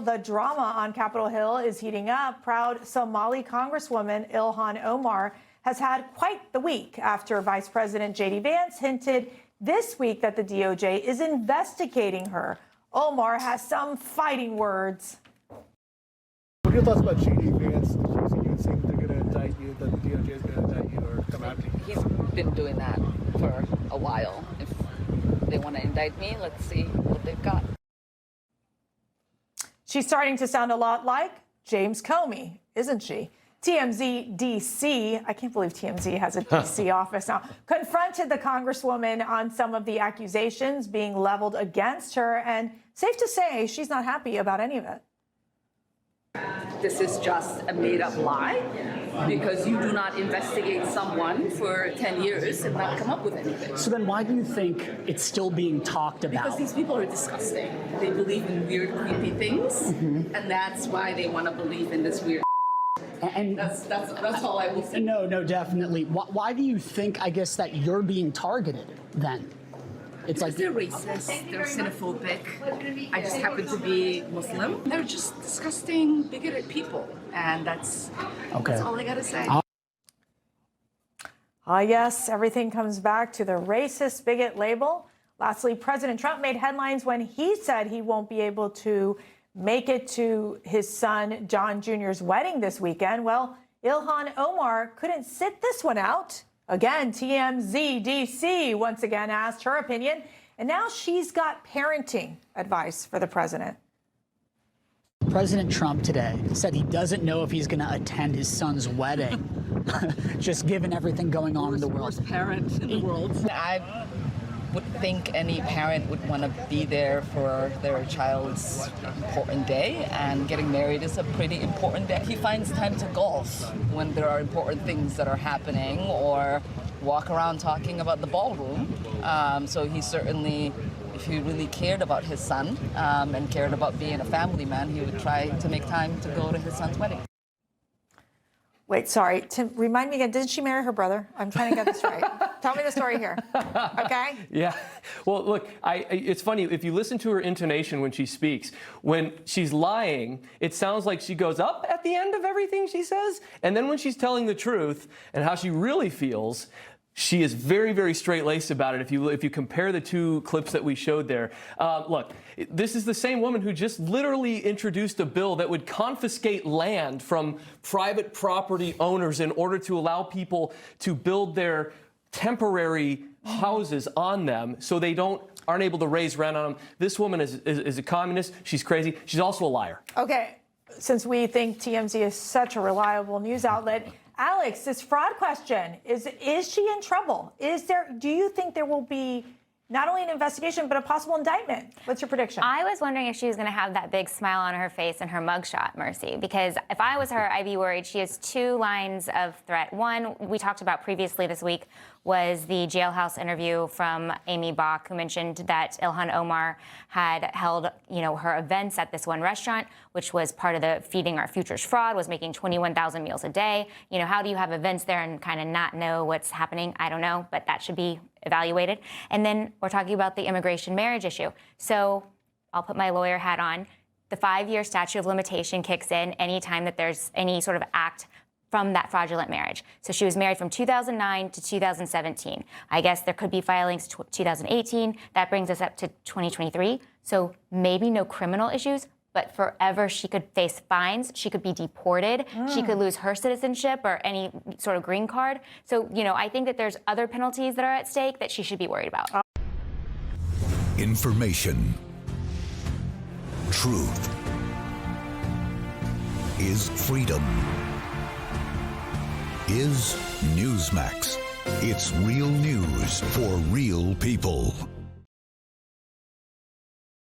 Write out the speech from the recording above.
the drama on Capitol Hill is heating up. Proud Somali Congresswoman Ilhan Omar has had quite the week after Vice President JD Vance hinted this week that the DOJ is investigating her. Omar has some fighting words. What are your thoughts about JD Vance accusing you and saying that they're going to indict you, that the DOJ is going to indict you or come after you? He's been doing that for a while. If they want to indict me, let's see what they've got. She's starting to sound a lot like James Comey, isn't she? TMZ DC, I can't believe TMZ has a DC office now, confronted the Congresswoman on some of the accusations being leveled against her, and safe to say she's not happy about any of it. This is just a made-up lie because you do not investigate someone for 10 years and not come up with anything. So then why do you think it's still being talked about? Because these people are disgusting. They believe in weird, creepy things, and that's why they want to believe in this weird. And that's all I will say. No, definitely. Why do you think, I guess, that you're being targeted then? It's like they're racist, they're xenophobic. I just happen to be Muslim. They're just disgusting, bigoted people, and that's all I gotta say. Yes, everything comes back to the racist bigot label. Lastly, President Trump made headlines when he said he won't be able to make it to his son John Jr.'s wedding this weekend. Well, Ilhan Omar couldn't sit this one out. Again, TMZ DC once again asked her opinion, and now she's got parenting advice for the president. President Trump today said he doesn't know if he's going to attend his son's wedding, just given everything going on in the world. Worst parent in the world. I would think any parent would want to be there for their child's important day, and getting married is a pretty important day. He finds time to golf when there are important things that are happening, or walk around talking about the ballroom. So he certainly, if he really cared about his son and cared about being a family man, he would try to make time to go to his son's wedding. Wait, sorry. Tim, remind me again, didn't she marry her brother? I'm trying to get this right. Tell me the story here, okay? Yeah. Well, look, it's funny. If you listen to her intonation when she speaks, when she's lying, it sounds like she goes up at the end of everything she says. And then when she's telling the truth and how she really feels, she is very, very straight-laced about it. If you compare the two clips that we showed there, look, this is the same woman who just literally introduced a bill that would confiscate land from private property owners in order to allow people to build their temporary houses on them so they aren't able to raise rent on them. This woman is a communist. She's crazy. She's also a liar. Okay, since we think TMZ is such a reliable news outlet, Alex, this fraud question, is she in trouble? Do you think there will be not only an investigation, but a possible indictment? What's your prediction? I was wondering if she was going to have that big smile on her face and her mugshot, Mercy, because if I was her, I'd be worried. She has two lines of threat. One, we talked about previously this week, was the jailhouse interview from Amy Bach, who mentioned that Ilhan Omar had held, her events at this one restaurant, which was part of the Feeding Our Futures fraud, was making 21,000 meals a day. How do you have events there and kind of not know what's happening? I don't know, but that should be evaluated. And then we're talking about the immigration marriage issue. So I'll put my lawyer hat on. The 5-year statute of limitation kicks in anytime that there's any sort of act from that fraudulent marriage. So she was married from 2009 to 2017. I guess there could be filings 2018. That brings us up to 2023. So maybe no criminal issues, but forever she could face fines. She could be deported. She could lose her citizenship or any sort of green card. So, I think that there's other penalties that are at stake that she should be worried about. Information. Truth is freedom. Is Newsmax. It's real news for real people.